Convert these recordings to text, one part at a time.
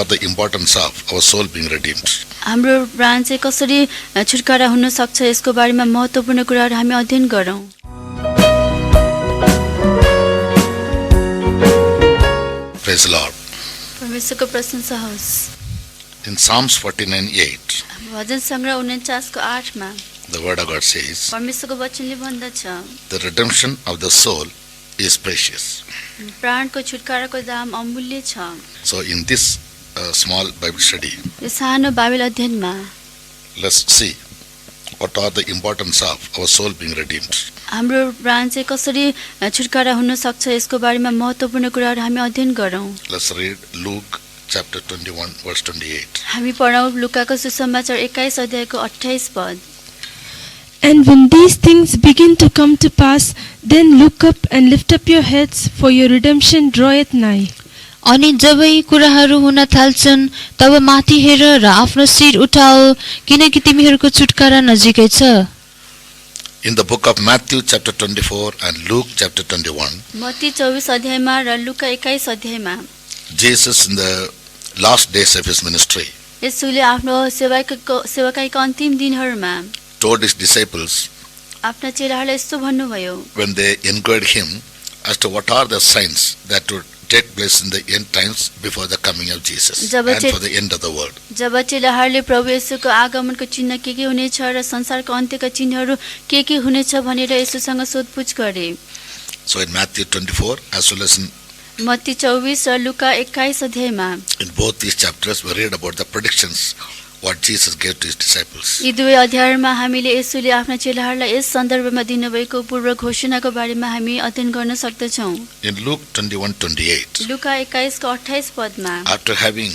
the importance of our soul being redeemed. हाम्रो प्राण चाहिँ कसरी छुटकारा हुन सक्छ यसको बारेमा महत्त्वपूर्ण कुराहरू हामी अध्ययन गरौँ। Praise the Lord. परमेश्वरको प्रशंसा होस्। In Psalms 49:8, भजन सङ्ग्रह 49 को 8 मा the word of God says, परमेश्वरको वचनले भन्दछ, the redemption of the soul is precious. प्राणको छुटकाराको दाम अमूल्य छ। So in this small Bible study, यो सानो बाइबल अध्ययनमा let's see what are the importance of our soul being redeemed. हाम्रो प्राण चाहिँ कसरी छुटकारा हुन सक्छ यसको बारेमा महत्त्वपूर्ण कुराहरू हामी अध्ययन गरौँ। Let's read Luke chapter 21 verse 28. हामी पढौँ लुकाको सुसमाचार 21 अध्यायको 28 पद। And when these things begin to come to pass, then look up and lift up your heads, for your redemption draweth nigh. अनि जब यी कुराहरू हुन थाल्छन् तब माथि हेर र आफ्नो शिर उठाओ, किनकि तिमीहरूको छुटकारा नजिकै छ। In the book of Matthew chapter 24 and Luke chapter 21, Matthew 24 अध्यायमा र लुका 21 अध्यायमा Jesus in the last days of his ministry येशूले आफ्नो सेवाकाईको अन्तिम दिनहरूमा told his disciples आफ्ना चेलाहरूलाई यस्तो भन्नुभयो, when they inquired him as to what are the signs that would take place in the end times before the coming of Jesus and for the end of the world. जब चेलाहरूले प्रभु येशूको आगमनको चिन्ह के हुनेछ र संसारको अन्त्यका चिन्हहरू के हुनेछ भनेर येशूसँग सोधपुछ गरे। So in Matthew 24 as well as in Matthew 24 र लुका 21 अध्यायमा in both these chapters we read about the predictions what Jesus gave to his disciples. यी दुवै अध्यायमा हामीले येशूले आफ्ना चेलाहरूलाई यस सन्दर्भमा दिनुभएको पूर्व घोषणाको बारेमा हामी अध्ययन गर्न सक्दछौँ। In Luke 21:28, लुका 21 को 28 पदमा after having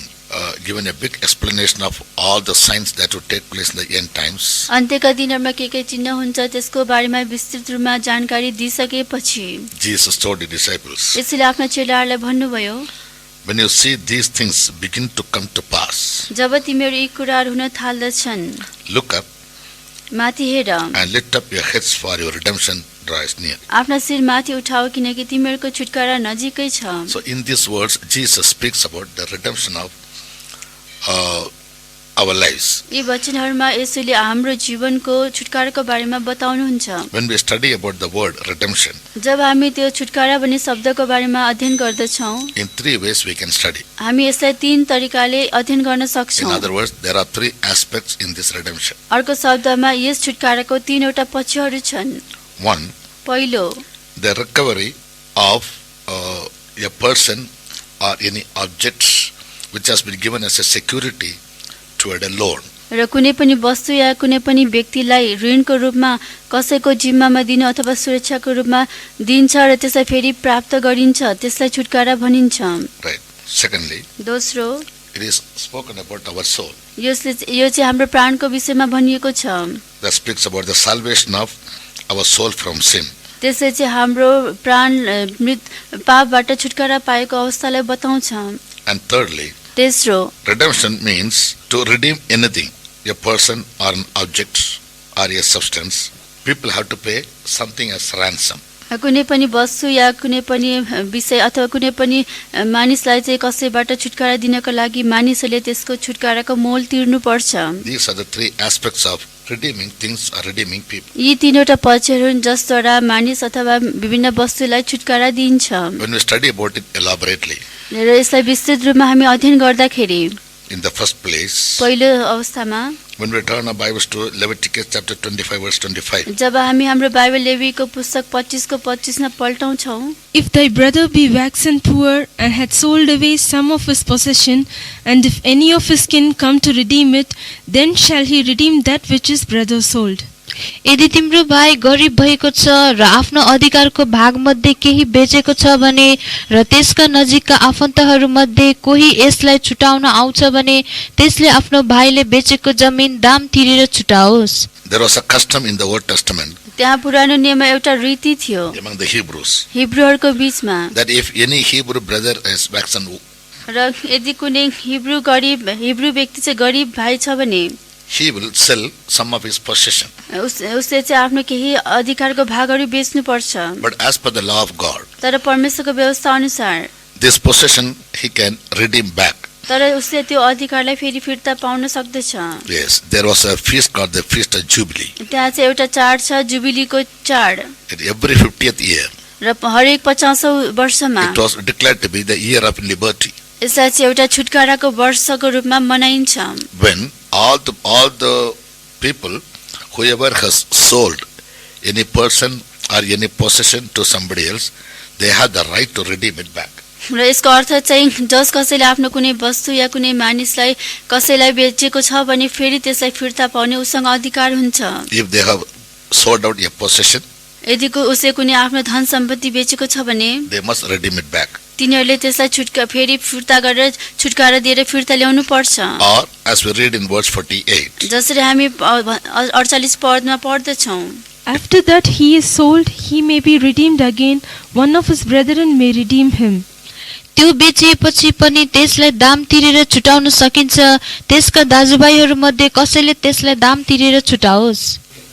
given a big explanation of all the signs that would take place in the end times, अन्त्यका दिनहरूमा के चिन्ह हुन्छ त्यसको बारेमा विस्तृत रूपमा जानकारी दिइसकेपछि Jesus told the disciples, यसैले आफ्ना चेलाहरूलाई भन्नुभयो, when you see these things begin to come to pass, जब तिमीहरू यी कुराहरू हुन थाल्दछन् look up माथि हेर and lift up your heads, for your redemption draws near. आफ्ना शिर माथि उठाओ, किनकि तिमीहरूको छुटकारा नजिकै छ। So in these words Jesus speaks about the redemption of our lives. यी वचनहरूमा येशूले हाम्रो जीवनको छुटकाराको बारेमा बताउनुहुन्छ। When we study about the word redemption, जब हामी त्यो छुटकारा भन्ने शब्दको बारेमा अध्ययन गर्दछौँ, in three ways we can study. हामी यसलाई 3 तरिकाले अध्ययन गर्न In सक्छौँ। other words, there are three aspects in this redemption. अर्को शब्दमा यस छुटकाराको 3 वटा पक्षहरू छन्। One, पहिलो the recovery of a person or any object which has been given as a security toward a loan. र कुनै पनि वस्तु या कुनै पनि व्यक्तिलाई ऋणको रूपमा कसैको जिम्मामा दिनु अथवा सुरक्षाको रूपमा दिन्छ र त्यसलाई फेरि प्राप्त गरिन्छ, त्यसलाई छुटकारा भनिन्छ। Right. Secondly, दोस्रो, it is spoken about our soul. यो चाहिँ हाम्रो प्राणको विषयमा भनिएको छ। That speaks about the salvation of our soul from sin. त्यसले चाहिँ हाम्रो प्राण पापबाट छुटकारा पाएको अवस्थालाई बताउँछ। And thirdly, तेस्रो, redemption means to redeem anything, a person or an object or a substance. People have to pay something as ransom. कुनै पनि वस्तु या कुनै पनि विषय अथवा कुनै पनि मानिसलाई चाहिँ कसैबाट छुटकारा दिनको लागि मानिसहरूले त्यसको छुटकाराको मोल तिर्नु पर्छ। These are the three aspects of redeeming things or redeeming people. यी 3 वटा पक्षहरू हुन् जसद्वारा मानिस अथवा विभिन्न वस्तुलाई छुटकारा दिन्छ। When we study about it elaborately, र यसलाई विस्तृत रूपमा हामी अध्ययन गर्दाखेरि in the first place, पहिलो अवस्थामा when we turn our Bibles to Leviticus chapter 25 verse 25, जब हामी हाम्रो बाइबल लेवीको पुस्तक 25 को 25 मा पल्टाउँछौँ, If thy brother be waxen poor and had sold away some of his possession, and if any of his kin come to redeem it, then shall he redeem that which his brother sold. यदि तिम्रो भाइ गरिब भएको छ र आफ्नो अधिकारको भागमध्ये केही बेचेको छ भने र त्यसका नजिकका आफन्तहरू मध्ये कोही यसलाई छुटाउन आउँछ भने त्यसले आफ्नो भाइले बेचेको जमिन दाम तिरेर छुटाओस्। there was a custom in the Old Testament त्यहाँ पुरानो नियममा एउटा रीति थियो among the Hebrews हिब्रूहरूको बीचमा, that if any Hebrew brother is waxen, र यदि कुनै हिब्रू व्यक्ति चाहिँ गरिब भाइ छ भने he will sell some of his possession. उसले चाहिँ आफ्नो केही अधिकारको भागहरू बेच्नु पर्छ। But as per the law of God, तर परमेश्वरको व्यवस्था अनुसार this possession he can redeem back तर उसले त्यो अधिकारलाई फेरि फिर्ता पाउन सक्दछ। Yes, there was a feast called the Feast of Jubilee. त्यहाँ चाहिँ एउटा चाड छ, जुबिलीको चाड, In every 50th year, र हरेक 50औं वर्षमा it was declared to be the year of liberty, यसलाई चाहिँ एउटा छुटकाराको वर्षको रूपमा मनाइन्छ। when all the people, whoever has sold any person or any possession to somebody else, they have the right to redeem it back. र यसको अर्थ चाहिँ जस कसैले आफ्नो कुनै वस्तु या कुनै मानिसलाई कसैलाई बेचेको छ भने फेरि त्यसलाई फिर्ता पाउने उसँग अधिकार हुन्छ। If they have sold out a possession, यदि उसले कुनै आफ्नो धन सम्पत्ति बेचेको छ भने they must redeem it back. तिनीहरूले त्यसलाई फेरि फिर्ता गरेर छुटकारा दिएर फिर्ता ल्याउनु पर्छ। Or, as we read in verse 48, जसरी हामी 48 पदमा पढ्दछौँ, After that he is sold, he may be redeemed again. One of his brethren may redeem him. त्यो बेचिएपछि पनि त्यसलाई दाम तिरेर छुटाउन सकिन्छ। त्यसका दाजुभाइहरू मध्ये कसैले त्यसलाई दाम तिरेर छुटाओस्।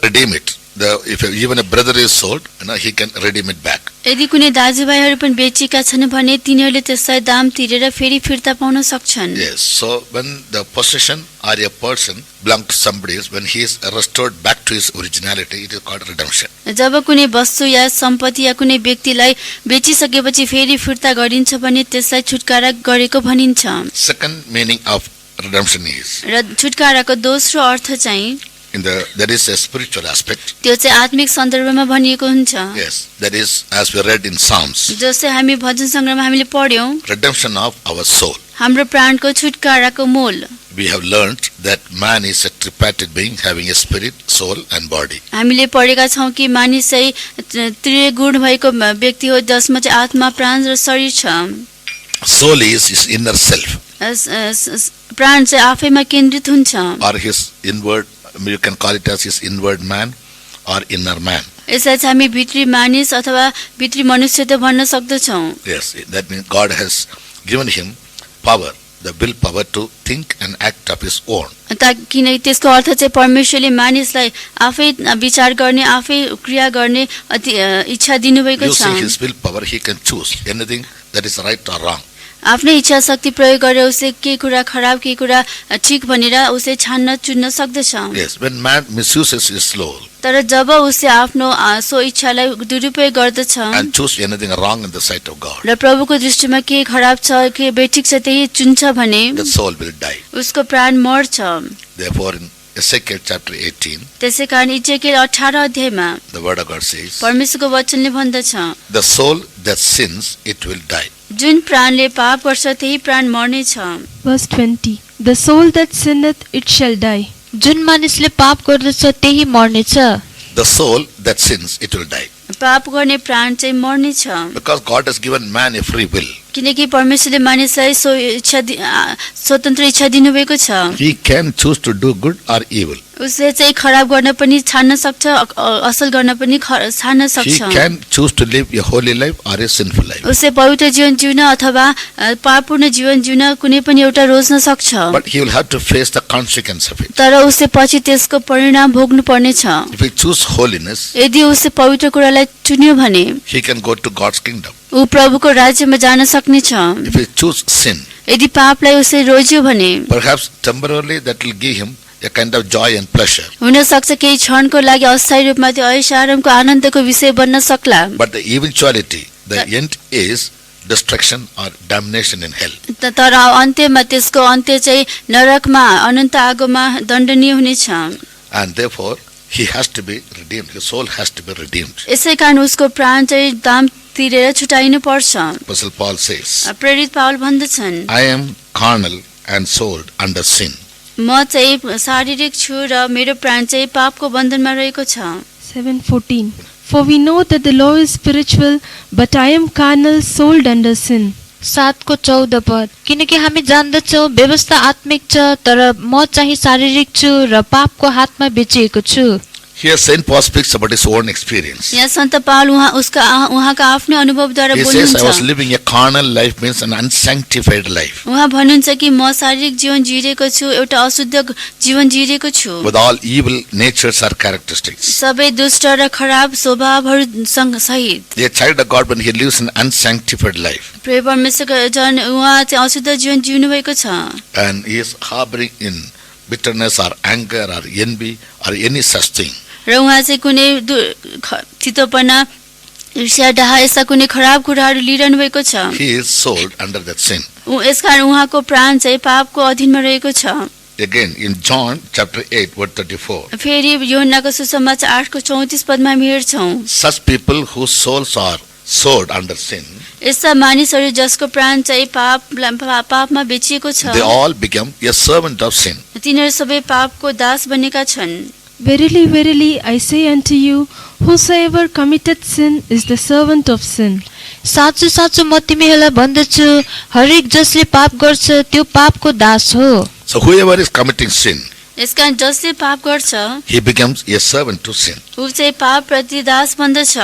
redeem it. If even a brother is sold, he can redeem it back. यदि कुनै दाजुभाइहरू पनि बेचेका छन् भने तिनीहरूले त्यसलाई दाम तिरेर फेरि फिर्ता पाउन सक्छन्। Yes, so when the possession or a person belongs to somebody else, when he is restored back to his originality, it is called redemption. जब कुनै वस्तु या सम्पत्ति या कुनै व्यक्तिलाई बेचिसकेपछि फेरि फिर्ता गरिन्छ भने त्यसलाई छुटकारा गरेको भनिन्छ। Second meaning of redemption is, र छुटकाराको दोस्रो अर्थ चाहिँ there is a spiritual aspect. त्यो चाहिँ आत्मिक सन्दर्भमा भनिएको हुन्छ। Yes, that is as we read in Psalms, जस्तै हामी भजन सङ्ग्रहमा हामीले पढ्यौँ, redemption of our soul. हाम्रो प्राणको छुटकाराको मोल। We have learned that man is a tripartite being having a spirit, soul and body. हामीले पढेका छौँ कि मानिस चाहिँ त्रिगुण भएको व्यक्ति हो जसमा चाहिँ आत्मा, प्राण र शरीर छ। Soul is his inner self, प्राण चाहिँ आफैमा केन्द्रित हुन्छ, or his inward, you can call it as his inward man or inner man. यसलाई चाहिँ हामी भित्री मानिस अथवा भित्री मनुष्य त भन्न सक्दछौँ। Yes, that means God has given him power, the will power to think and act of his own. किनकि त्यसको अर्थ चाहिँ परमेश्वरले मानिसलाई आफै विचार गर्ने, आफै क्रिया गर्ने इच्छा दिनुभएको छ। Using his will power, he can choose anything that is right or wrong. आफ्नै इच्छा शक्ति प्रयोग गरेर उसले के कुरा खराब के कुरा ठिक भनेर उसले छान्न चुन्न सक्दछ। Yes, when man misuses his soul तर जब उसले आफ्नो सो इच्छालाई दुरुपयोग गर्दछ and choose anything wrong in the sight of God, र प्रभुको दृष्टिमा के खराब छ के बेठिक छ त्यही चुन्छ भने the soul will die. उसको प्राण मर्छ। Therefore, in Ezekiel chapter 18, त्यसै कारण इजेकियल 18 अध्यायमा the word of God says, परमेश्वरको वचनले भन्दछ, the soul that sins, it will die. जुन प्राणले पाप गर्छ त्यही प्राण मर्नेछ। Verse 20. The soul that sinneth, it shall die. जुन मानिसले पाप गर्दछ त्यही मर्नेछ। The soul that sins, it will die. पाप गर्ने प्राण चाहिँ मर्नेछ। Because God has given man a free will. किनकि परमेश्वरले मानिसलाई स्वतन्त्र इच्छा दिनुभएको छ। He can choose to do good or evil. उसले चाहिँ खराब गर्न पनि छान्न सक्छ, असल गर्न पनि छान्न He सक्छ। can choose to live a holy life or a sinful life. उसले पवित्र जीवन जिउन अथवा पापपूर्ण जीवन जिउन कुनै पनि एउटा रोज्न सक्छ। But he will have to face the consequence of it. तर उसले पछि त्यसको परिणाम भोग्नु पर्नेछ। If he choose holiness, यदि उसले पवित्र कुरालाई चुन्यो भने he can go to God's kingdom. ऊ प्रभुको राज्यमा जान सक्नेछ। If he choose sin, यदि पापलाई उसले रोज्यो भने perhaps temporarily that will give him a kind of joy and pleasure. हुन सक्छ केही क्षणको लागि अस्थायी रूपमा त्यो ऐश आरामको आनन्दको विषय बन्न सक्ला। But the eventuality, the end is destruction or damnation in hell. तर अन्त्यमा त्यसको अन्त्य चाहिँ नरकमा अनन्त आगोमा दण्डनीय हुनेछ। And therefore, he has to be redeemed. His soul has to be redeemed. यसै कारण उसको प्राण चाहिँ दाम तिरेर छुटाइनु पर्छ। Apostle Paul says, प्रेरित पाउल भन्दछन्, I am carnal and sold under sin. म चाहिँ शारीरिक छु र मेरो प्राण चाहिँ पापको बन्धनमा रहेको छ। 7:14. For we know that the law is spiritual, but I am carnal, sold under sin. 7 को 14 पद। किनकि हामी जान्दछौँ व्यवस्था आत्मिक छ तर म चाहिँ शारीरिक छु र पापको हातमा बेचिएको छु। Here Saint Paul speaks about his own experience. यहाँ सन्त पावल उहाँका आफ्नै अनुभवद्वारा He says, I was बोल्नुहुन्छ। living a carnal life means an unsanctified life उहाँ भन्नुहुन्छ कि म शारीरिक जीवन जिरहेको छु, एउटा अशुद्ध जीवन जिरहेको छु, with all evil natures or characteristics. सबै दुष्ट र खराब स्वभावहरूसँग सहित। A child of God, when he lives an unsanctified life प्रिय परमेश्वरको जन उहाँ चाहिँ अशुद्ध जीवन जिउनु भएको छ and he is harboring in bitterness or anger or envy or any such thing, र उहाँ चाहिँ कुनै चितोपना ईर्ष्या डाहा यस्ता कुनै खराब कुराहरू लिइरहनु भएको छ, he is sold under that sin. यसकारण उहाँको प्राण चाहिँ पापको अधीनमा रहेको छ। Again, in John chapter 8, verse 34, फेरि यूहन्नाको सुसमाचार 8:34 पदमा हामी हेर्छौं, such people whose souls are sold under sin, यस्ता मानिसहरू जसको प्राण चाहिँ पापमा बेचिएको छ, they all become a servant of sin. तिनीहरू सबै पापको दास बनेका छन्। Verily, verily, I say unto you, whosoever committeth sin is the servant of sin. साँचो साँचो म तिमीहरूलाई भन्दछु, हरेक जसले पाप गर्छ त्यो पापको दास हो। So whoever is committing sin, यसकारण जसले पाप गर्छ he becomes a servant to sin. ऊ चाहिँ पाप प्रति दास बन्दछ।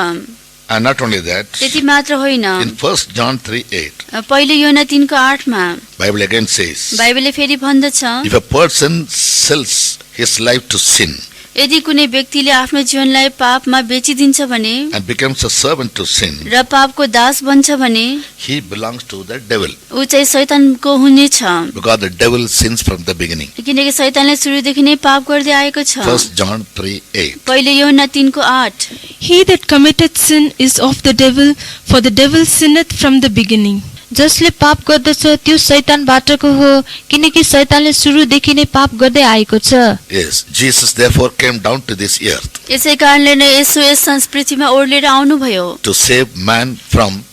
And not only that, त्यति मात्र होइन, in 1 John 3:8, पहिलो यूहन्ना 3:8 मा Bible again says, बाइबलले फेरि भन्दछ, if a person sells his life to sin यदि कुनै व्यक्तिले आफ्नो जीवनलाई पापमा बेचिदिन्छ भने and becomes a servant to sin, र पापको दास बन्छ भने he belongs to the devil, ऊ चाहिँ शैतानको हुनेछ, because the devil sins from the beginning. किनकि शैतानले सुरुदेखि नै पाप गर्दै आएको छ। 1 John 3:8. पहिलो यूहन्ना 3:8, He that committeth sin is of the devil, for the devil sinneth from the beginning. जसले पाप गर्दछ त्यो शैतानबाटको हो, किनकि शैतानले सुरुदेखि नै पाप गर्दै आएको छ। Yes, Jesus therefore came down to this earth यसै कारणले नै यसो यस संस्कृतिमा ओर्लेर आउनुभयो, to save man from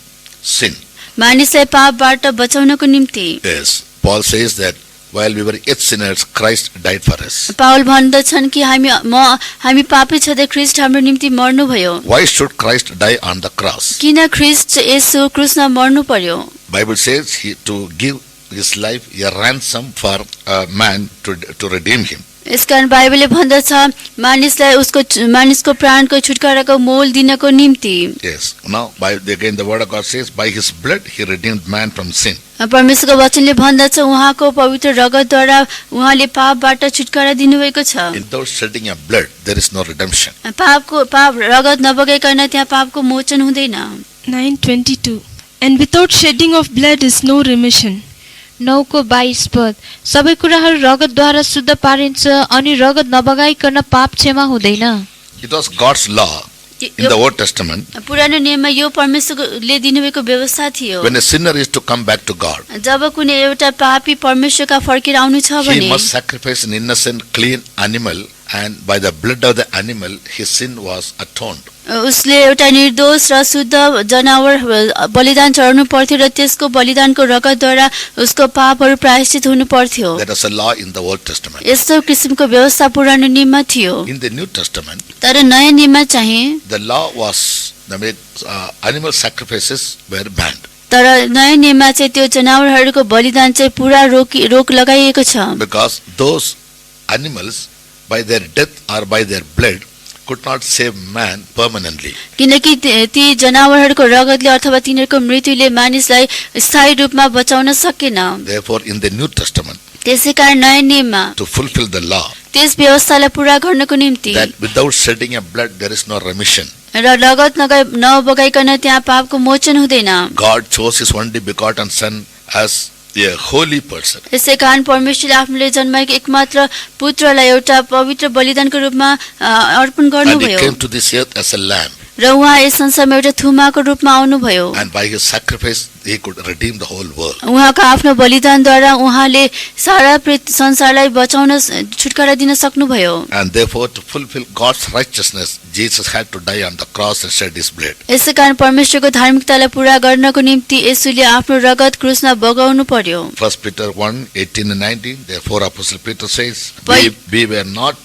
sin. मानिसलाई पापबाट बचाउनको निम्ति। Yes, Paul says that while we were yet sinners, Christ died for us. पाउल भन्दछन् कि हामी पापी छँदै ख्रीष्ट हाम्रो निम्ति मर्नुभयो। Why should Christ die on the cross? किन ख्रीष्ट यसो क्रुसमा मर्नु पर्यो? Bible says to give his life a ransom for a man to redeem him. यसकारण बाइबलले भन्दछ मानिसलाई मानिसको प्राणको छुटकाराको मोल दिनको निम्ति। Yes. Now, again the word of God says, by his blood he redeemed man from sin. परमेश्वरको वचनले भन्दछ उहाँको पवित्र रगतद्वारा उहाँले पापबाट छुटकारा दिनुभएको छ। Without shedding of blood, there is no redemption. पाप रगत नबगाइकन त्यहाँ पापको मोचन हुँदैन। 9:22. And without shedding of blood is no remission. 9:22 पद, सबै कुराहरू रगतद्वारा शुद्ध पारिन्छ अनि रगत नबगाइकन पाप क्षमा हुँदैन। It was God's law in the Old Testament. पुरानो नियममा यो परमेश्वरले दिनुभएको व्यवस्था थियो। When a sinner is to come back to God, जब कुनै एउटा पापी परमेश्वरका फर्केर आउनु छ he भने must sacrifice an innocent, clean animal, and by the blood of the animal, his sin was atoned. उसले एउटा निर्दोष र शुद्ध जनावर बलिदान चढाउनु पर्थ्यो र त्यसको बलिदानको रगतद्वारा उसको पापहरू प्रायश्चित हुनु पर्थ्यो। That was a law in the Old Testament. यस्तो किसिमको व्यवस्था पुरानो नियममा थियो। In the New Testament, तर नयाँ नियममा चाहिँ the law was animal sacrifices were banned तर नयाँ नियममा चाहिँ त्यो जनावरहरूको बलिदान चाहिँ पुरा रोक लगाइएको छ। because those animals by their death or by their blood could not save man permanently. किनकि ती जनावरहरूको रगतले अथवा तिनीहरूको मृत्युले मानिसलाई स्थायी रूपमा बचाउन सकेन। Therefore, in the New Testament, त्यसैकारण नयाँ नियममा to fulfill the law, त्यस व्यवस्थालाई पूरा गर्नको निम्ति that without shedding of blood there is no remission, र रगत नबगाइकन त्यहाँ पापको मोचन हुँदैन। God chose his only begotten Son as a holy person. यसै कारण परमेश्वरले आफूले जन्माएको एकमात्र पुत्रलाई एउटा पवित्र बलिदानको रूपमा अर्पण And he गर्नुभयो came to this earth as a lamb. र उहाँ यस संसारमा एउटा थुमाको रूपमा आउनुभयो। And by his sacrifice, he could redeem the whole world. उहाँको आफ्नो बलिदानद्वारा उहाँले सारा संसारलाई बचाउन छुटकारा दिन सक्नुभयो। And therefore, to fulfill God's righteousness, Jesus had to die on the cross and shed his blood. यसै कारण परमेश्वरको धार्मिकतालाई पूरा गर्नको निम्ति येशूले आफ्नो रगत क्रुसमा बगाउनु पर्यो। 1 Peter 1:18 and 19, therefore Apostle Peter says, Why- we were not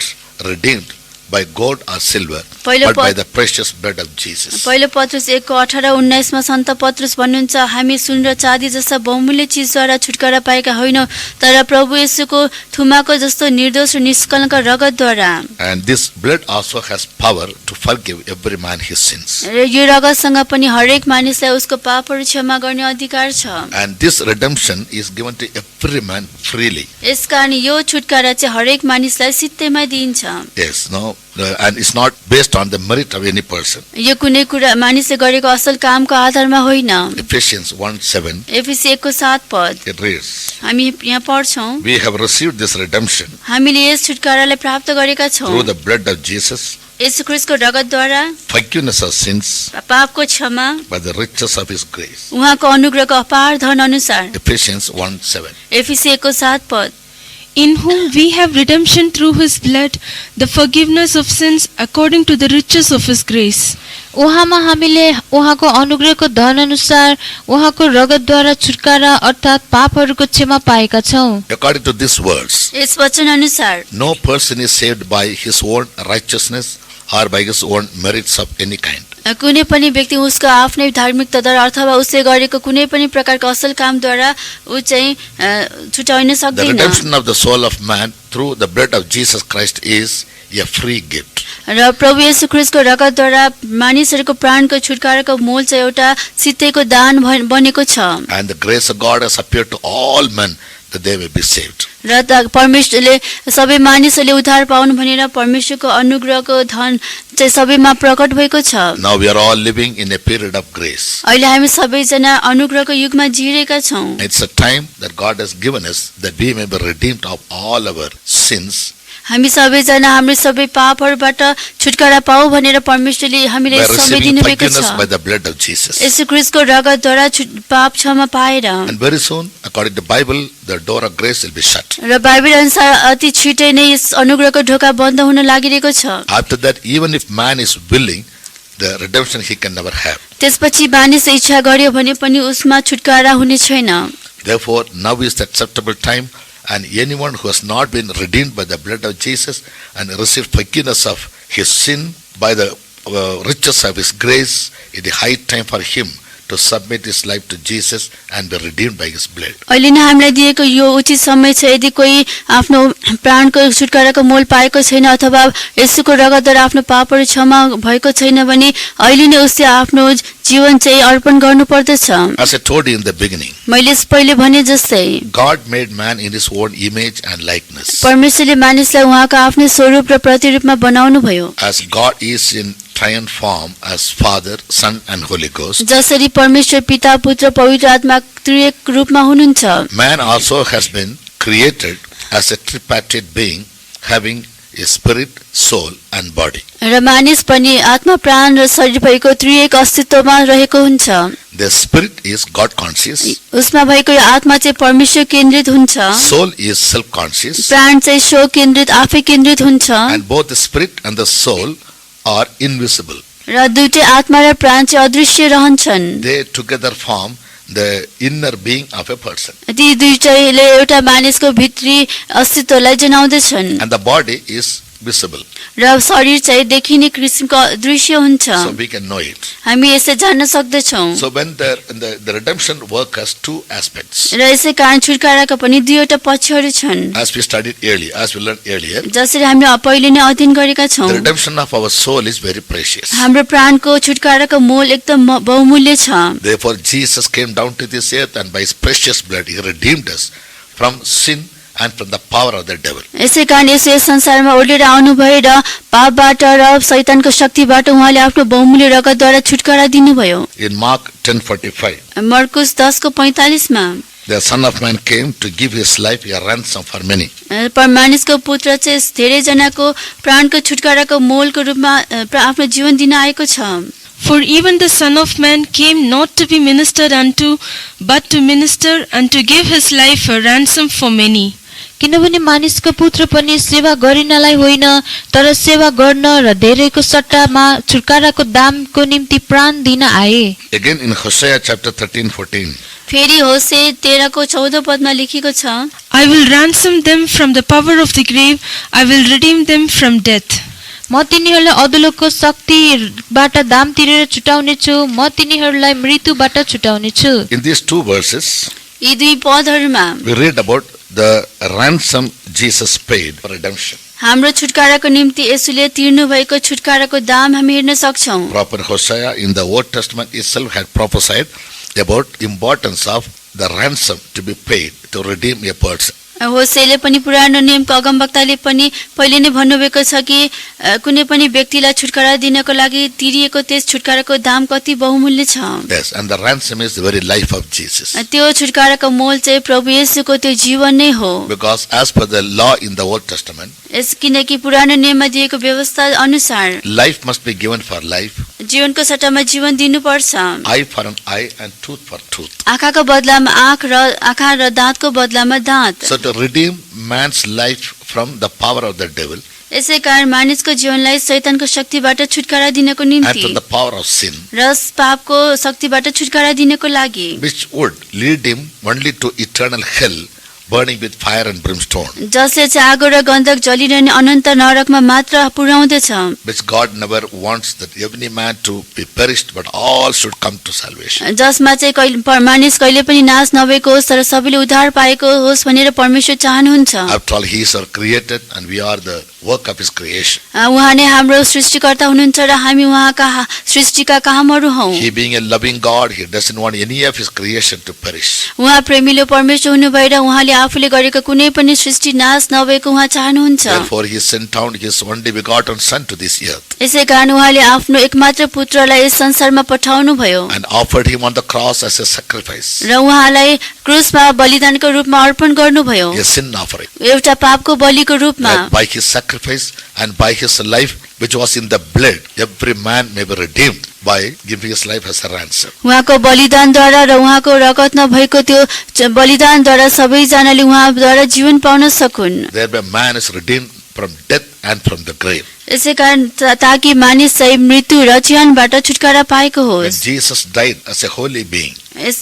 redeemed by gold or silver, पहिलो but by प- the precious blood of Jesus. पहिलो पत्रुस 1:18-19 मा सन्त पत्रुस भन्नुहुन्छ, हामी सुन र चाँदी जस्ता बहुमूल्य चिजद्वारा छुटकारा पाएका होइनौँ, तर प्रभु येशूको थुमाको जस्तो निर्दोष र निष्कलङ्क रगतद्वारा। And this blood also has power to forgive every man his sins. र यो रगतसँग पनि हरेक मानिसलाई उसको पापहरू क्षमा गर्ने अधिकार छ। And this redemption is given to every man freely. यसकारण यो छुटकारा चाहिँ हरेक मानिसलाई सित्तैमा दिइन्छ। Yes, no, and it's not based on the merit of any person. यो कुनै कुरा मानिसले गरेको असल कामको आधारमा होइन। Ephesians 1:7, एफिसी 1:7 it reads, हामी यहाँ पढ्छौँ, we have received this redemption हामीले यस छुटकारालाई प्राप्त गरेका छौँ through the blood of Jesus, Yeshu ख्रीष्टको रगतद्वारा, forgiveness of sins पापको क्षमा, by the riches of his grace. उहाँको अनुग्रहको अपार धन अनुसार। Ephesians 1:7. एफिसी 1:7 In whom we have redemption through his blood, the forgiveness of sins according to the riches of his grace. उहाँमा हामीले उहाँको अनुग्रहको धन अनुसार उहाँको रगतद्वारा छुटकारा अर्थात् पापहरूको क्षमा पाएका छौँ। According to these words, यस वचन अनुसार no person is saved by his own righteousness or by his own merits of any kind. कुनै पनि व्यक्ति उसको आफ्नै धार्मिकताद्वारा अथवा उसले गरेको कुनै पनि प्रकारको असल कामद्वारा ऊ चाहिँ छुटाउन The सक्दैन। redemption of the soul of man through the blood of Jesus Christ is a free gift. र प्रभु येशू ख्रीष्टको रगतद्वारा मानिसहरूको प्राणको छुटकाराको मोल चाहिँ एउटा सित्तैको दान बनेको छ। And the grace of God has appeared to all men that they may be saved. र परमेश्वरले सबै मानिसहरूले उद्धार पाउनु भनेर परमेश्वरको अनुग्रहको धन चाहिँ सबैमा प्रकट भएको छ। Now we are all living in a period of grace. अहिले हामी सबैजना अनुग्रहको युगमा जिरेका छौँ। It's a time that God has given us that we may be redeemed of all our sins हामी सबैजना हाम्रो सबै पापहरूबाट छुटकारा पाऊ भनेर परमेश्वरले by हामीलाई समय receiving दिनुभएको forgiveness by छ। the blood of Jesus. येशू ख्रीष्टको रगतद्वारा पाप क्षमा पाएर And very soon, according to the Bible, the door of grace will be shut. र बाइबल अनुसार अति छिटै नै यस अनुग्रहको ढोका बन्द हुन लागिरहेको छ। After that, even if man is willing, the redemption he can never have. त्यसपछि मानिस इच्छा गर्यो भने पनि उसमा छुटकारा हुने छैन। Therefore, now is the acceptable time, and anyone who has not been redeemed by the blood of Jesus and received forgiveness of his sin by the riches of his grace, it is high time for him to submit his life to Jesus and be redeemed by his blood. अहिले नै हामीलाई दिएको यो उचित समय छ। यदि कोही आफ्नो प्राणको छुटकाराको मोल पाएको छैन अथवा येशूको रगतद्वारा आफ्नो पापहरू क्षमा भएको छैन भने अहिले नै उसले आफ्नो जीवन चाहिँ अर्पण गर्नुपर्दछ। As I told you in the beginning, मैले पहिले भने जस्तै God made man in his own image and likeness. परमेश्वरले मानिसलाई उहाँको आफ्नै स्वरूप र प्रतिरूपमा बनाउनु भयो। As God is in triune form as Father, Son and Holy Ghost, जसरी परमेश्वर पिता पुत्र पवित्र आत्मा त्रिएक रूपमा हुनुहुन्छ, man also has been created as a tripartite being having a spirit, soul and body. र मानिस पनि आत्मा प्राण र शरीर भएको त्रिएक अस्तित्वमा रहेको हुन्छ। The spirit is God conscious, उसमा भएको यो आत्मा चाहिँ परमेश्वर केन्द्रित हुन्छ, soul is self conscious, प्राण चाहिँ स्व केन्द्रित आफै केन्द्रित हुन्छ and both the spirit and the soul are invisible. र दुईटै आत्मा र प्राण चाहिँ अदृश्य रहन्छन्। They together form the inner being of a person. ती दुईटैले एउटा मानिसको भित्री अस्तित्वलाई जनाउँदछन् And the body is visible, र शरीर चाहिँ देखिने किसिमको दृश्य हुन्छ। so we can know it. हामी यसै जान्न सक्दछौँ। So when the redemption work has two aspects, र यसै कारण छुटकाराका पनि दुईवटा पक्षहरू छन्। as we studied earlier, as we learned earlier. जसरी हामीले पहिले नै अध्ययन गरेका छौँ, The redemption of our soul is very precious. हाम्रो प्राणको छुटकाराको मोल एकदम बहुमूल्य छ। Therefore, Jesus came down to this earth and by his precious blood he redeemed us from sin and from the power of the devil. यसै कारण यसो यस संसारमा ओर्लेर आउनुभयो र पापबाट र शैतानको शक्तिबाट उहाँले आफ्नो बहुमूल्य रगतद्वारा छुटकारा दिनुभयो। In Mark 10:45, मर्कुस 10:45 मा the Son of Man came to give his life a ransom for many. मानिसको पुत्र चाहिँ धेरैजनाको प्राणको छुटकाराको मोलको रूपमा आफ्नो जीवन दिन आएको छ। For even the Son of Man came not to be ministered unto, but to minister and to give his life a ransom for many. किनभने मानिसको पुत्र पनि सेवा गरिनलाई होइन तर सेवा गर्न र धेरैको सट्टामा छुटकाराको दामको निम्ति प्राण दिन आए। Again in Hosea chapter 13:14, फेरि होशे 13:14 लेखेको छ, I will ransom them from the power of the grave, I will redeem them from death. म तिनीहरूलाई अधोलोकको शक्तिबाट दाम तिरेर छुटाउने छु, म तिनीहरूलाई मृत्युबाट छुटाउने छु। In these two verses, यी दुई पदहरूमा we read about the ransom Jesus paid for redemption. हाम्रो छुटकाराको निम्ति यसुले तिर्नु भएको छुटकाराको दाम हामी हेर्न सक्छौं। Prophet Hosea in the Old Testament itself had prophesied about importance of the ransom to be paid to redeem a person. होसेले पनि पुरानो नियमको अगमवक्ताले पनि पहिले नै भन्नुभएको छ कि कुनै पनि व्यक्तिलाई छुटकारा दिनको लागि तिरिएको त्यस छुटकाराको दाम कति बहुमूल्य छ। Yes, and the ransom is the very life of Jesus. त्यो छुटकाराको मोल चाहिँ प्रभु येशूको त्यो जीवन नै हो। Because as per the law in the Old Testament, यस किनकि पुरानो नियममा दिएको व्यवस्था अनुसार life must be given for life, जीवनको सट्टामा जीवन दिनुपर्छ। eye for an eye and tooth for tooth. आँखाको बदलामा आँखा र दाँतको बदलामा दाँत। So to redeem man's life from the power of the devil यसै कारण मानिसको जीवनलाई शैतानको शक्तिबाट छुटकारा दिनको and निम्ति from the power of sin, र पापको शक्तिबाट छुटकारा दिनको लागि which would lead him only to eternal hell, burning with fire and brimstone, जसले चाहिँ आगो र गन्धक जलिरहने अनन्त नरकमा मात्र पुर्याउँदछ, which God never wants that every man to be perished, but all should come to salvation. जसमा चाहिँ मानिस कहिले पनि नाश नभएको होस् तर सबैले उद्धार पाएको होस् भनेर परमेश्वर चाहनुहुन्छ। After all, he is our created and we are the work of his creation. उहाँ नै हाम्रो सृष्टिकर्ता हुनुहुन्छ र हामी उहाँका सृष्टिका कामहरू हौं। He being a loving God, he doesn't want any of his creation to perish. उहाँ प्रेमिलो परमेश्वर हुनु भएर उहाँले आफूले गरेको कुनै पनि सृष्टि नाश नभएको उहाँ चाहनुहुन्छ। Therefore, he sent down his only begotten son to this earth यसै कारण उहाँले आफ्नो एकमात्र पुत्रलाई यस संसारमा पठाउनु भयो and offered him on the cross as a sacrifice, र उहाँलाई क्रुसमा बलिदानको रूपमा अर्पण गर्नुभयो, a sin offering. एउटा पापको बलिको रूपमा। That by his sacrifice and by his life, which was in the blood, every man may be redeemed by giving his life as a ransom. उहाँको बलिदानद्वारा र उहाँको रगतमा भएको त्यो बलिदानद्वारा सबैजनाले उहाँद्वारा जीवन पाउन सकुन्। Thereby man is redeemed from death and from the grave. यसै कारण ताकि मानिस चाहिँ मृत्यु र चिहानबाट छुटकारा पाएको When होस्। Jesus died as a holy being,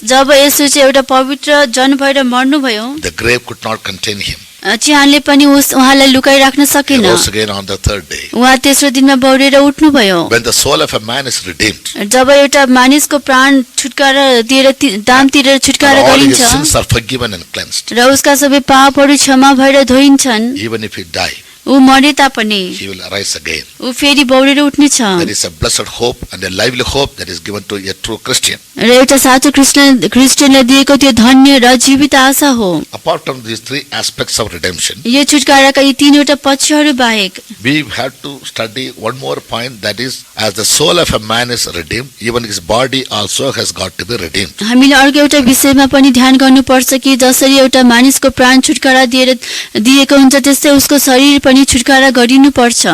जब यसो चाहिँ एउटा पवित्र जन भएर मर्नुभयो, the grave could not contain him. चिहानले पनि उहाँलाई लुकाइराख्न He सकेन। rose again on the third day. उहाँ तेस्रो दिनमा बौरेर उठ्नुभयो। When the soul of a man is redeemed, जब एउटा मानिसको प्राण छुटकारा दिएर दाम तिरेर छुटकारा all his गरिन्छ sins are forgiven and cleansed. र उसका सबै पापहरू क्षमा भएर धोइन्छन्, Even if he die, ऊ मरे तापनि he will arise again. ऊ फेरि बौरेर उठ्नेछ। There is a blessed hope and a lively hope that is given to a true Christian. र एउटा साँचो क्रिस्चियनलाई दिएको त्यो धन्य र जीवित आशा हो। Apart from these three aspects of redemption, यो छुटकाराका यी तीनवटा पक्षहरू बाहेक we have to study one more point, that is, as the soul of a man is redeemed, even his body also has got to be redeemed. हामीले अर्को एउटा विषयमा पनि ध्यान गर्नुपर्छ कि जसरी एउटा मानिसको प्राण छुटकारा दिएको हुन्छ त्यस्तै उसको शरीर पनि छुटकारा गरिनुपर्छ।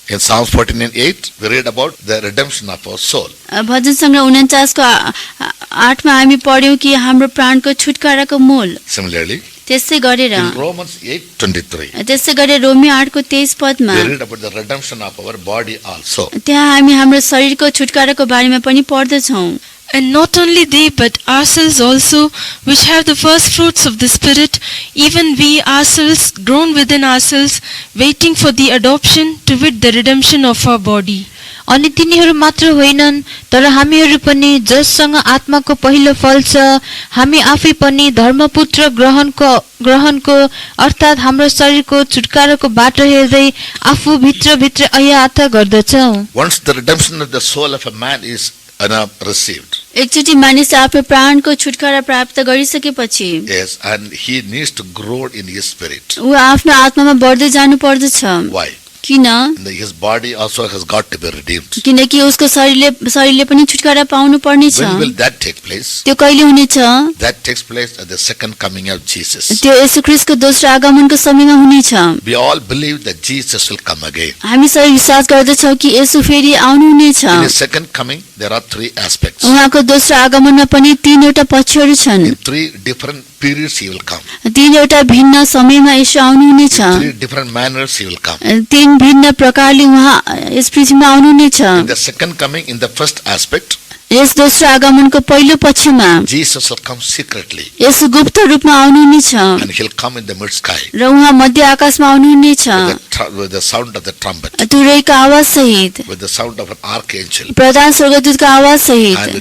In Psalms 14:8, we read about the redemption of our soul. भजन सङ्ग्रह 49 को 8 मा हामी पढ्यौं कि हाम्रो प्राणको छुटकाराको मोल। Similarly, त्यसै गरेर in Romans 8:23, त्यसै गरेर रोमी 8 को 23 पदमा we read about the redemption of our body also. त्यहाँ हामी हाम्रो शरीरको छुटकाराको बारेमा पनि पढ्दछौं। And not only they, but ourselves also, which have the first fruits of the Spirit, even we ourselves groan within ourselves, waiting for the adoption, to wit the redemption of our body. अनि तिनीहरू मात्र होइनन् तर हामीहरू पनि जससँग आत्माको पहिलो फल छ, हामी आफै पनि धर्मपुत्र ग्रहणको अर्थात् हाम्रो शरीरको छुटकाराको बाटो हेर्दै आफू भित्र अयाथ गर्दछौं। Once the redemption of the soul of a man is received, एकचोटी मानिसले आफ्नो प्राणको छुटकारा प्राप्त गरिसकेपछि yes, and he needs to grow in his spirit. ऊ आफ्नो आत्मामा बढ्दै जानु पर्दछ। Why? किन? His body also has got to be redeemed. किनकि उसको शरीरले पनि छुटकारा पाउनु पर्नेछ। When will that take place? त्यो कहिले हुनेछ? That takes place at the second coming of Jesus. त्यो येशू ख्रीष्टको दोस्रो आगमनको समयमा हुनेछ। We all believe that Jesus will come again. हामी सबै विश्वास गर्दछौं कि येशू फेरि आउनु हुनेछ। In his second coming, there are three aspects. उहाँको दोस्रो आगमनमा पनि तीनवटा पक्षहरू छन्। In three different periods he will come. तीनवटा भिन्न समयमा येशू आउनु हुनेछ। In three different manners he will come. तीन भिन्न प्रकारले उहाँ यस पृथ्वीमा आउनु हुनेछ। In the second coming, in the first aspect, यस दोस्रो आगमनको पहिलो पक्षमा Jesus will come secretly यसो गुप्त रूपमा आउनुहुनेछ and he'll come in the mid sky र उहाँ मध्य आकाशमा आउनुहुनेछ with the sound of the trumpet, तुरैको आवाज सहित with the sound of an archangel, प्रधान स्वर्गदूतको आवाज सहित and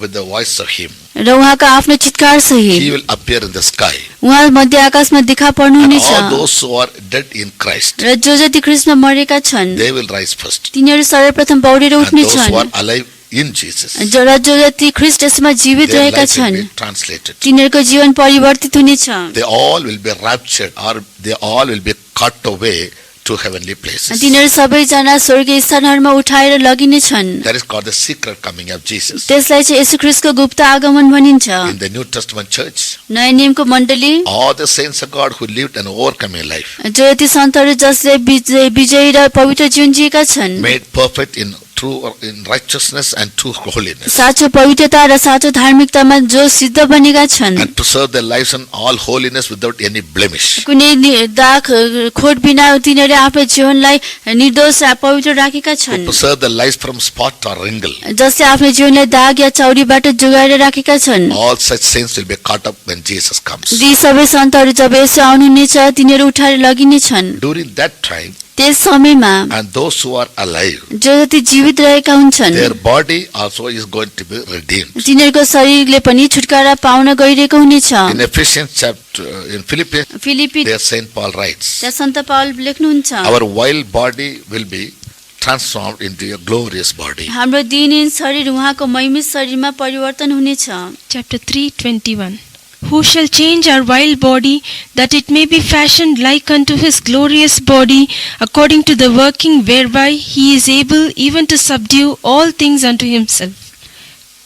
with the voice of him. र उहाँको आफ्नो चित्कार He सहित will appear in the sky. उहाँ मध्य आकाशमा देखा And पर्नुहुनेछ all those who are dead in Christ, र जो जति ख्रीष्टमा मरेका छन् they will rise first. तिनीहरू सर्वप्रथम बौडेर And those who उठ्नेछन् are alive in Jesus, र जो जति ख्रीष्ट यसमा जीवित their रहेका life will छन् be translated. तिनीहरूको जीवन परिवर्तित हुनेछ They all will be raptured, or they all will be caught away to heavenly places. तिनीहरू सबैजना स्वर्गीय स्थानहरूमा उठाएर लगिनेछन् That is called the secret coming of Jesus. त्यसलाई चाहिँ येशू ख्रीष्टको गुप्त आगमन भनिन्छ In the New Testament church, नयाँ नियमको मण्डली all the saints of God who lived an overcoming life, जो यति सन्तहरू जसले विजयी र पवित्र जीवन जिएका छन् made perfect in righteousness and true holiness, साँचो पवित्रता र साँचो धार्मिकतामा जो सिद्ध बनेका छन् and preserve their lives in all holiness without any blemish. कुनै दाग खोट बिना तिनीहरूले आफ्नो जीवनलाई निर्दोष र पवित्र राखेका To छन् preserve their lives from spot or wrinkle. जसले आफ्नो जीवनलाई दाग या चौरीबाट जोगाएर राखेका छन् All such saints will be caught up when Jesus comes. ती सबै सन्तहरू जब यसो आउनुहुनेछ तिनीहरू उठाएर लगिनेछन् During that time, त्यस समयमा and those who are alive, जो जति जीवित रहेका हुन्छन् their body also is going to be redeemed. तिनीहरूको शरीरले पनि छुटकारा पाउन गइरहेको हुनेछ In Ephesians chapter, in Philippians, Philippi there Saint Paul writes, त्यहाँ सन्त पावल लेख्नुहुन्छ our vile body will be transformed into a glorious body. हाम्रो दिनहीन शरीर उहाँको महिमित शरीरमा परिवर्तन हुनेछ Chapter 3:21. Who shall change our vile body, that it may be fashioned like unto his glorious body, according to the working whereby he is able even to subdue all things unto himself.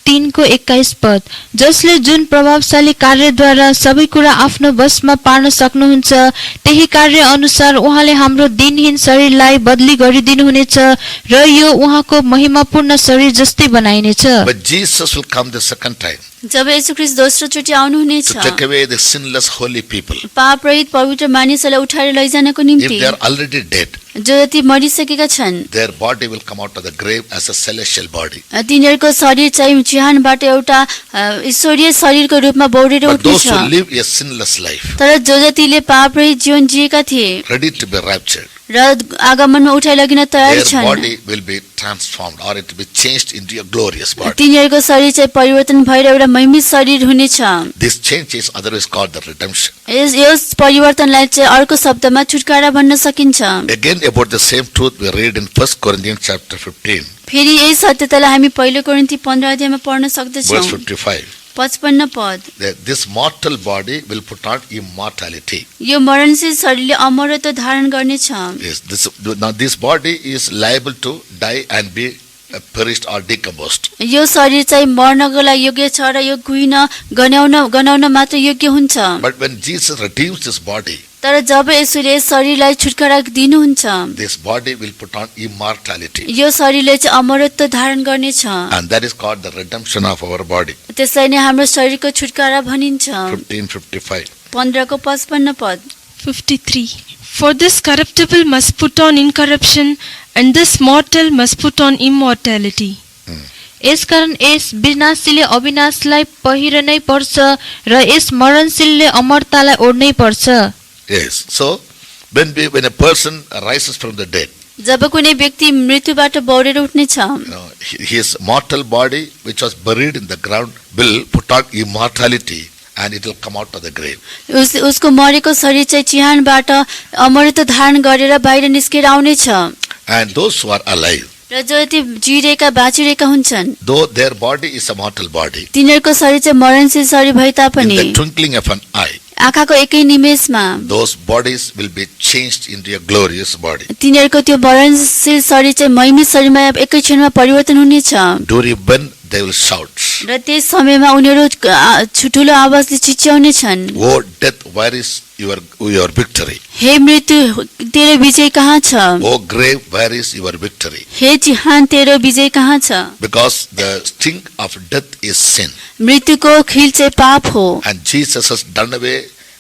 3:21 पद, जसले जुन प्रभावशाली कार्यद्वारा सबै कुरा आफ्नो वशमा पार्न सक्नुहुन्छ त्यही कार्य अनुसार उहाँले हाम्रो दिनहीन शरीरलाई बदली गरिदिनुहुनेछ र यो उहाँको महिमापूर्ण शरीर जस्तै बनाइनेछ। But Jesus will come the second time जब येशू ख्रीष्ट दोस्रो चोटि आउनुहुनेछ to take away the sinless holy people. पाप रहित पवित्र मानिसहरूलाई उठाएर लैजानको If निम्ति they are already dead, जो जति मरिसकेका छन् their body will come out of the grave as a celestial body. तिनीहरूको शरीर चाहिँ चिहानबाट एउटा ईश्वरीय शरीरको रूपमा बौडेर But those who उठ्नेछ live a sinless life, तर जो जतिले पाप रहित जीवन जिएका थिए ready to be raptured, र आगमनमा उठाइ लगिन तयार their छन् body will be transformed, or it will be changed into a glorious body. तिनीहरूको शरीर चाहिँ परिवर्तन भएर एउटा महिमित शरीर हुनेछ This change is otherwise called the redemption. यस परिवर्तनलाई चाहिँ अर्को शब्दमा छुटकारा भन्न सकिन्छ Again, about the same truth we read in 1 Corinthians chapter 15, फेरि यही सत्यतालाई हामी पहिलो कोरिन्थी 15 अध्यायमा पढ्न सक्दछौँ verse 55. 55 पद That this mortal body will put on immortality. यो मरणशील शरीरले अमरत्व धारण गर्नेछ Yes, now this body is liable to die and be perished or decomposed. यो शरीर चाहिँ मर्नको लागि योग्य छ र यो कुहिन गनाउन मात्र योग्य हुन्छ But when Jesus redeems this body, तर जब यसुले शरीरलाई छुटकारा दिनुहुन्छ this body will put on immortality. यो शरीरले चाहिँ अमरत्व धारण गर्नेछ And that is called the redemption of our body. त्यसलाई नै हाम्रो शरीरको छुटकारा भनिन्छ 15:55. 15 को 55 पद 53. For this corruptible must put on incorruption, and this mortal must put on immortality. यसकारण यस विनाशीले अविनाशलाई पहिरनै पर्छ र यस मरणशीलले अमरतालाई ओढ्नै पर्छ। Yes. So when a person rises from the dead, जब कुनै व्यक्ति मृत्युबाट बौडेर उठ्नेछ his mortal body which was buried in the ground will put on immortality and it will come out of the grave. उसको मरेको शरीर चाहिँ चिहानबाट अमरत्व धारण गरेर बाहिर निस्केर आउनेछ And those who are alive, र जो यति जिरेका बाँचिरहेका हुन्छन् though their body is a mortal body, तिनीहरूको शरीर चाहिँ मरणशील शरीर भए in तापनि the twinkling of an eye, आँखाको एकै निमेषमा those bodies will be changed into a glorious body. तिनीहरूको त्यो मरणशील शरीर चाहिँ महिमित शरीरमा एकै क्षणमा परिवर्तन हुनेछ During when they will shout, र त्यस समयमा उनीहरू ठुलो आवाजले चिच्याउनेछन् "O death, where is your victory? हे मृत्यु तेरो विजय कहाँ छ O grave, where is your victory?" हे चिहान तेरो विजय कहाँ छ Because the sting of death is sin, मृत्युको खिल चाहिँ पाप हो and Jesus has done away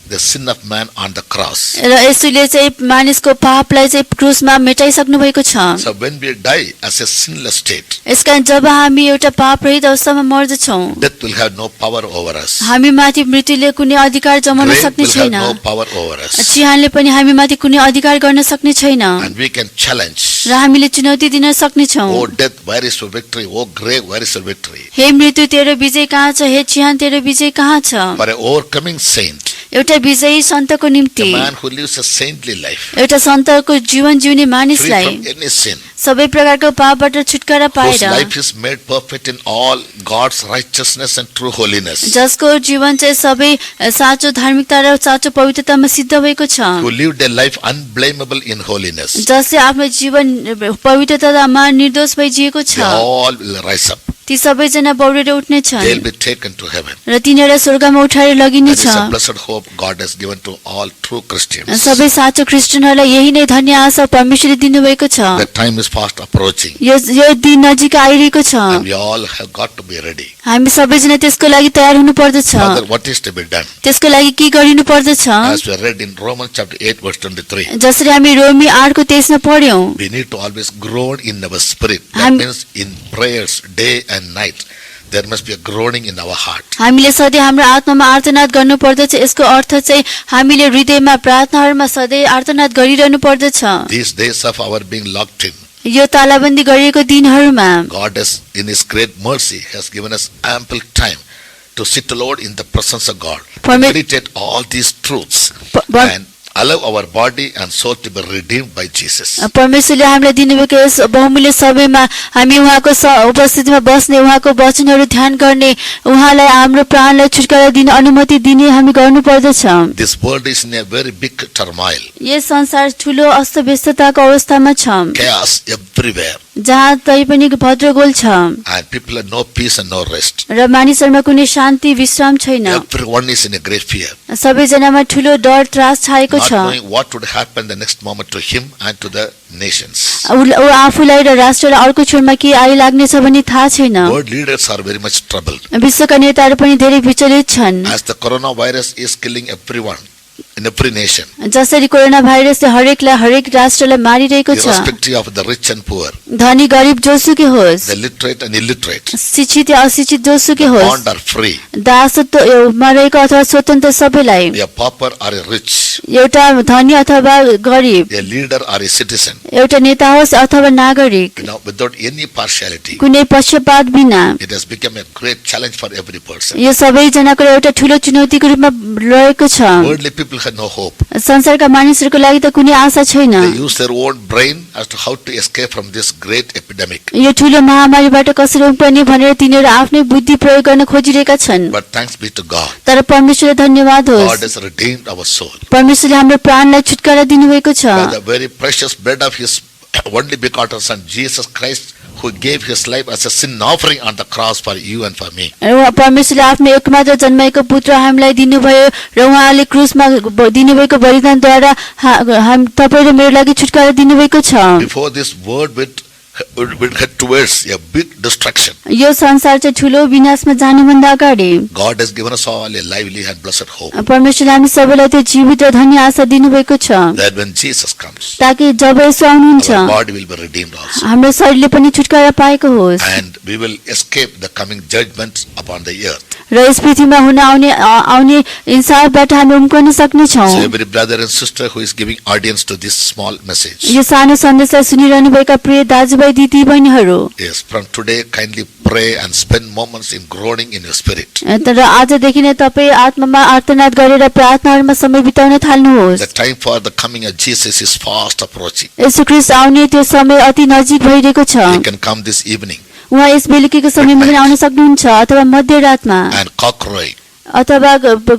the sin of man on the cross. र यसुले चाहिँ मानिसको पापलाई चाहिँ क्रुसमा मेटाइसक्नु भएको छ। So when we die as a sinless state, यसकारण जब हामी एउटा पाप रहित अवस्थामा मर्दछौँ, death will have no power over us. हामी माथि मृत्युले कुनै अधिकार जमाउन Grave सक्ने will have छैन। no power over us. चिहानले पनि हामी माथि कुनै अधिकार गर्न सक्ने छैन And we can challenge, र हामीले चुनौती दिन सक्नेछौँ। oh death, where is your victory? Oh grave, where is your victory? हे मृत्यु तेरो विजय कहाँ छ? हे चिहान तेरो विजय कहाँ छ? For an overcoming saint, एउटा विजयी सन्तको निम्ति, a man who lives a saintly life, एउटा सन्तको जीवन जिउने free मानिसलाई from any sin, सबै प्रकारको पापबाट छुटकारा whose पाएर, life is made perfect in all God's righteousness and true holiness, जसको जीवन चाहिँ सबै साँचो धार्मिकता र साँचो पवित्रतामा सिद्ध भएको छ, who lived a life unblameable in holiness, जसले आफ्नो जीवन पवित्रतामा निर्दोष भई जिएको छ, they all will rise up. ती सबैजना बौरेर उठ्ने छन् They'll be taken to heaven. र तिनीहरूलाई स्वर्गमा उठाएर लगिने That छ। is a blessed hope God has given to all true Christians. सबै साँचो क्रिस्चियनहरूलाई यही नै धन्य आशा परमेश्वरले दिनुभएको छ। The time is fast approaching, यो दिन नजिक आइरहेको छ। and we all have got to be ready. हामी सबैजना त्यसको लागि तयार हुनु पर्दछ। Father, what is to be done? त्यसको लागि के गरिनु पर्दछ? As we read in Romans chapter 8 verse 23, जसरी हामी रोमी 8 को 23 मा पढ्यौं, we need to always groan in our spirit. That I'm- means in prayers day and night. There must be a groaning in our heart. हामीले सधैँ हाम्रो आत्मामा आर्तनाद गर्नु पर्दछ। यसको अर्थ चाहिँ हामीले हृदयमा प्रार्थनाहरूमा सधैँ आर्तनाद गरिरहनु पर्दछ। These days of our being locked in, यो तालाबन्दी गरिएको दिनहरूमा God has, in His great mercy, has given us ample time to sit alone in the presence of God, Permit- meditate all these truths, प- and allow our body and soul to be redeemed by Jesus. परमेश्वरले हामीलाई दिनुभएको यस बहुमूल्य समयमा हामी उहाँको उपस्थितिमा बस्ने, उहाँको वचनहरू ध्यान गर्ने, उहाँलाई हाम्रो प्राणलाई छुटकारा दिने अनुमति दिने हामी गर्नु पर्दछ। This world is in a very big turmoil, यस संसार ठुलो अस्तव्यस्तताको अवस्थामा छ, chaos everywhere, जहाँ तै पनि भद्रगोल छ and people have no peace and no rest. र मानिसहरूमा कुनै शान्ति विश्राम छैन। Everyone is in a great fear, सबैजनामा ठुलो डर त्रास छाएको not छ। knowing what would happen the next moment to him and to the nations. ऊ आफूलाई र राष्ट्रलाई अर्को क्षणमा के आइलाग्नेछ भन्ने थाहा छैन। World leaders are very much troubled विश्वका नेताहरू पनि धेरै विचलित छन्। as the coronavirus is killing everyone in every nation, जसरी कोरोना भाइरसले हरेकलाई हरेक राष्ट्रलाई मारिरहेको छ, irrespective of the rich and poor, धनी गरिब जोसुकै होस्, the literate and illiterate, शिक्षित या अशिक्षित जोसुकै होस्, bond or free, दासत्वमा रहेको अथवा स्वतन्त्र सबैलाई, a pauper or a rich, एउटा धनी अथवा गरिब, a leader or a citizen, एउटा नेता होस् अथवा नागरिक, without any partiality. कुनै पक्षपात बिना, It has become a great challenge for every person. यो सबैजनाको एउटा ठुलो चुनौतीको रूपमा रहेको छ। Worldly people have no hope. संसारका मानिसहरूको लागि त कुनै आशा छैन। They use their own brain as to how to escape from this great epidemic. यो ठुलो महामारीबाट कसरी उम्कने भनेर तिनीहरू आफ्नै बुद्धि प्रयोग गर्न खोजिरहेका छन्। But thanks be to God. तर परमेश्वरलाई धन्यवाद God होस्, has redeemed our soul परमेश्वरले हाम्रो प्राणलाई छुटकारा दिनुभएको छ। by the very precious blood of His only begotten Son, Jesus Christ, who gave His life as a sin offering on the cross for you and for me. र परमेश्वरले आफ्नो एकमात्र जन्माएको पुत्र हामीलाई दिनुभयो र उहाँले क्रुसमा दिनुभएको बलिदानद्वारा तपाईँ र मेरो लागि छुटकारा दिनुभएको छ। Before this world would head towards a big destruction, यो संसार चाहिँ ठुलो विनाशमा जानुभन्दा अगाडि God has given us all a lively and blessed hope परमेश्वरले हामी सबैलाई त्यो जीवित र धन्य आशा दिनुभएको छ, that when Jesus comes, ताकि जब यसो आउनुहुन्छ our body will be redeemed also, हाम्रो शरीरले पनि छुटकारा पाएको होस् and we will escape the coming judgment upon the earth. र यस पृथ्वीमा हुन आउने इंसाफबाट हामी उम्कन सक्नेछौँ। So every brother and sister who is giving audience to this small message, यो सानो सन्देशलाई सुनिरहनु भएका प्रिय दाजुभाइ दिदी बहिनीहरू, yes, from today kindly pray and spend moments in groaning in your spirit. तर आजदेखि नै तपाईँ आत्मामा आर्तनाद गरेर प्रार्थनाहरूमा समय बिताउन थाल्नुहोस्। The time for the coming of Jesus is fast approaching. यसु ख्रीष्ट आउने त्यो समय अति नजिक भइरहेको छ। He can come this evening उहाँ यस बेलुकीको समयमा पनि आउन सक्नुहुन्छ, अथवा मध्यरातमा, and cock crowing अथवा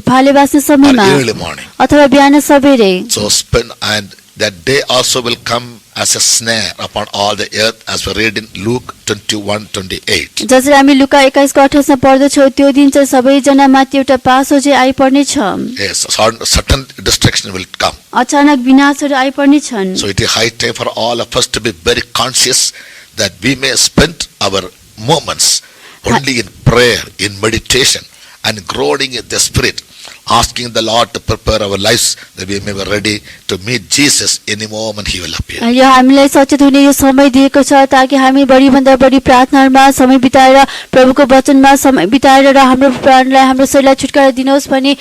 भाले बाँच्ने or समयमा, early morning. अथवा बिहान सबेरै। So spend, and that day also will come as a snare upon all the earth, as we read in Luke 21:28. जसरी हामी लुका 21:28 पढ्दछौँ, त्यो दिन चाहिँ सबैजना माथि एउटा पासो चाहिँ आइपर्ने छ। Yes, sudden destruction will come. अचानक विनाशहरू आइपर्ने छन्। So it is high time for all of us to be very conscious that we may spend our moments only in prayer, in meditation, and groaning in the spirit, asking the Lord to prepare our lives that we may be ready to meet Jesus any moment he will appear. यो हामीलाई सचेत हुने यो समय दिएको छ ताकि हामी बढीभन्दा बढी प्रार्थनामा समय बिताएर प्रभुको वचनमा समय बिताएर र हाम्रो प्राणलाई हाम्रो शरीरलाई छुटकारा दिनुहोस् भनी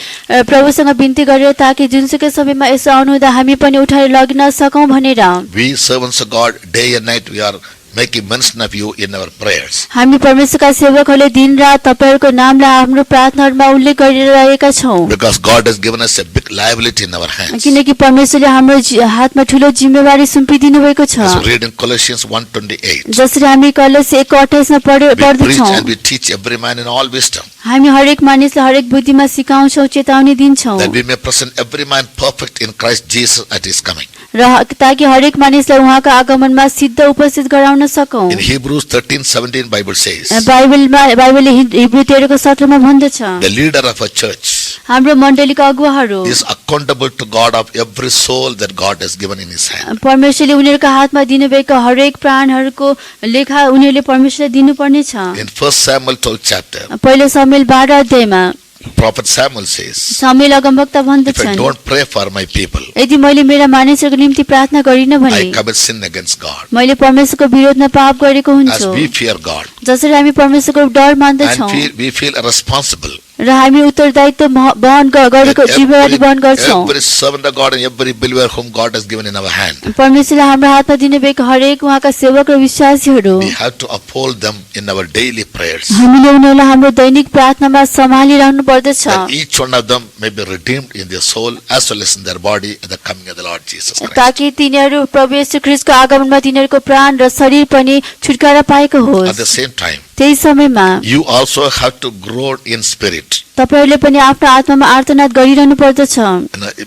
प्रभुसँग बिन्ती गरेर ताकि जुनसुकै समयमा यसो आउनुहुँदा हामी पनि उठाएर लगिन सकौं भनेर। We servants of God, day and night we are making mention of you in our prayers. हामी परमेश्वरका सेवकहरूले दिन रात तपाईहरुको नामलाई हाम्रो प्रार्थनामा उल्लेख गरिरहेका छौं। Because God has given us a big liability in our hands. किनकि परमेश्वरले हाम्रो हातमा ठूलो जिम्मेवारी सुम्पिदिनु भएको छ। As we read in Colossians 1:28. जसरी हामी कलोसी 1:28 मा We पढ्दै preach छौं। and we teach every man in all wisdom, हामी हरेक मानिसलाई हरेक बुद्धिमा सिकाउँछौं, चेतावनी दिन्छौं that we may present every man perfect in Christ Jesus at his coming. र ताकि हरेक मानिसलाई उहाँको आगमनमा सिद्ध उपस्थित गराउन सकौं। In Hebrews 13:17 Bible says, बाइबलले हिब्रू 13:17 मा भन्दछ, the leader of a church हाम्रो मण्डलीका अगुवाहरू is accountable to God of every soul that God has given in his hand. परमेश्वरले उनीहरुका हातमा दिनुभएको हरेक प्राणहरुको लेखा उनीहरुले परमेश्वरलाई दिनुपर्ने छ। In 1 Samuel 12 chapter, पहिलो शमूएल 12 अध्यायमा Prophet Samuel says, शमूएल अगमवक्ता if I भन्दछन्, don't pray for my people, यदि मैले मेरा मानिसहरुको निम्ति प्रार्थना गरिन भने I commit sin against God. मैले परमेश्वरको विरोधमा पाप गरेको As हुन्छु। we fear God जसरी हामी परमेश्वरको डर मान्दछौं and we feel responsible, र हामी उत्तरदायित्व वहन गरेको जिम्मेवारी वहन गर्छौं। every servant of God and every believer whom God has given in our hand, परमेश्वरले हाम्रो हातमा दिनुभएको हरेक उहाँका सेवक र विश्वासीहरू we have to uphold them in our daily prayers. हामीले उनीहरूलाई हाम्रो दैनिक प्रार्थनामा सम्हालिरहनु पर्दछ That each one of them may be redeemed in their soul as well as in their body at the coming of the Lord Jesus Christ. ताकि तिनीहरू प्रभु येशू ख्रीष्टको आगमनमा तिनीहरूको प्राण र शरीर पनि छुटकारा पाएको At the होस्। same time, त्यही समयमा you also have to grow in spirit, तपाईहरुले पनि आफ्नो आत्मामा आर्तनाद गरिरहनु पर्दछ,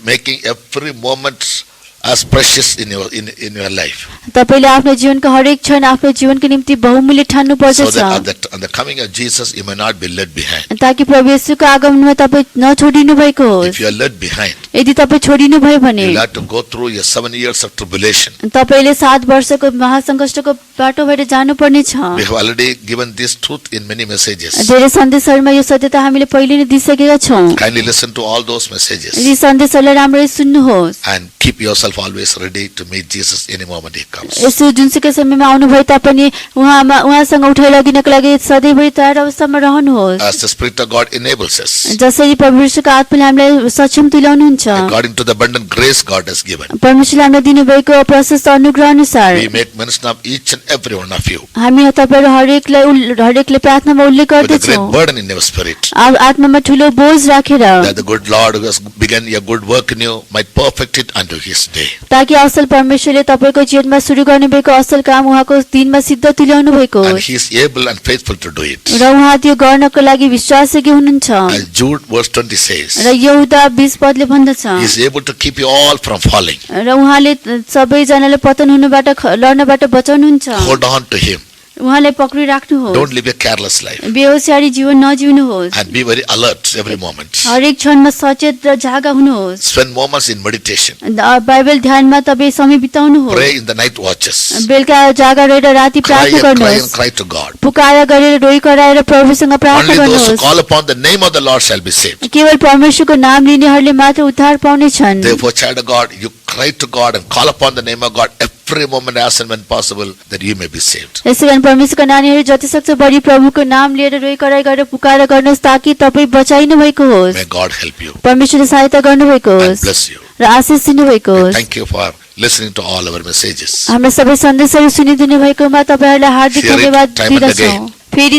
making every moment as precious in your life, तपाईले आफ्नो जीवनको हरेक क्षण आफ्नो जीवनको निम्ति बहुमूल्य ठान्नु so पर्दछ, that on the coming of Jesus you may not be led behind. ताकि प्रभु येशूको आगमनमा तपाई नछोडिनु भएको If होस्। you are led behind, यदि तपाई छोडिनु भयो भने you'll have to go through your 7 years of tribulation. तपाईले 7 वर्षको महासंकष्टको बाटो भएर जानुपर्ने छ। We have already given this truth in many messages. धेरै सन्देशहरुमा यो सत्यता हामीले पहिले नै दिइसकेका छौं। Kindly listen to all those messages यी सन्देशहरुलाई राम्ररी सुन्नुहोस्। and keep yourself always ready to meet Jesus any moment he comes. यसो जुनसुकै समयमा आउनु भए तापनि उहाँसँग उठाइ लगिनको लागि सधैँभरि तयार अवस्थामा रहनुहोस्। As the Spirit of God enables us, जसरी परमेश्वरको आत्माले हामीलाई सक्षम तुल्याउनुहुन्छ, according to the abundant grace God has given, परमेश्वरले हामीलाई दिनुभएको प्रशस्त अनुग्रह अनुसार we make mention of each and every one of you हामी तपाईहरु हरेकले प्रार्थनामा उल्लेख with a great गर्दछौं। burden in your spirit, आत्मामा ठूलो बोझ राखेर that the good Lord who has begun a good work in you might perfect it unto his day. ताकि असल परमेश्वरले तपाईको जीवनमा सुरु गर्नुभएको असल काम उहाँको दिनमा सिद्ध तुल्याउनु भएको And होस् he is able and faithful to do it. र उहाँ त्यो गर्नको लागि विश्वासयोग्य हुनुहुन्छ। As Jude verse 20 says, र यहुदा 20 पदले भन्दछ, he is able to keep you all from falling. र उहाँले सबैजनाले पतन हुनुबाट लड्नबाट बचाउनुहुन्छ। Hold on to him. उहाँलाई पक्रिराख्नुहोस्। Don't live a careless life बेहोसियारी जीवन नजिउनुहोस्। and be very alert every moment. हरेक क्षणमा सचेत र जागा हुनुहोस्। Spend moments in meditation. Bible ध्यानमा तपाई समय बिताउनुहोस्। Pray in the night watches. बेलुका जागा रहेर राति Cry प्रार्थना and cry and गर्नुहोस्। cry to God. पुकारा गरेर रोइ कराएर प्रभुसँग प्रार्थना Only those who गर्नुहोस्। call upon the name of the Lord shall be saved. केवल परमेश्वरको नाम लिनेहरूले मात्र उद्धार पाउनेछन्। Therefore, child of God, you cry to God and call upon the name of God every moment as and when possible that you may be saved. यसैगरी परमेश्वरका नानीहरू जति सक्छ बढी प्रभुको नाम लिएर रोइ कराइ गरेर पुकारा गर्नुहोस् ताकि तपाई बचाइनु भएको होस्। May God help you परमेश्वरले सहायता गर्नुभएको and होस् bless you. र आशीष दिनुभएको होस्। Thank you for listening to all our messages. हाम्रो सबै सन्देशहरू सुनिदिनु भएकोमा तपाईहरुलाई हार्दिक Share it धन्यवाद time and दिदछौं। again. फेरि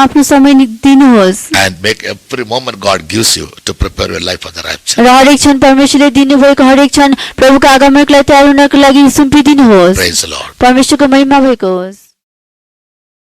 आफ्नो समय दिनुहोस् And make every moment God gives you to prepare your life for the rapture. र हरेक क्षण परमेश्वरले दिनुभएको हरेक क्षण प्रभुको आगमनको लागि तयार हुनको लागि सुम्पिदिनुहोस्। Praise the Lord. परमेश्वरको महिमा भएको होस्।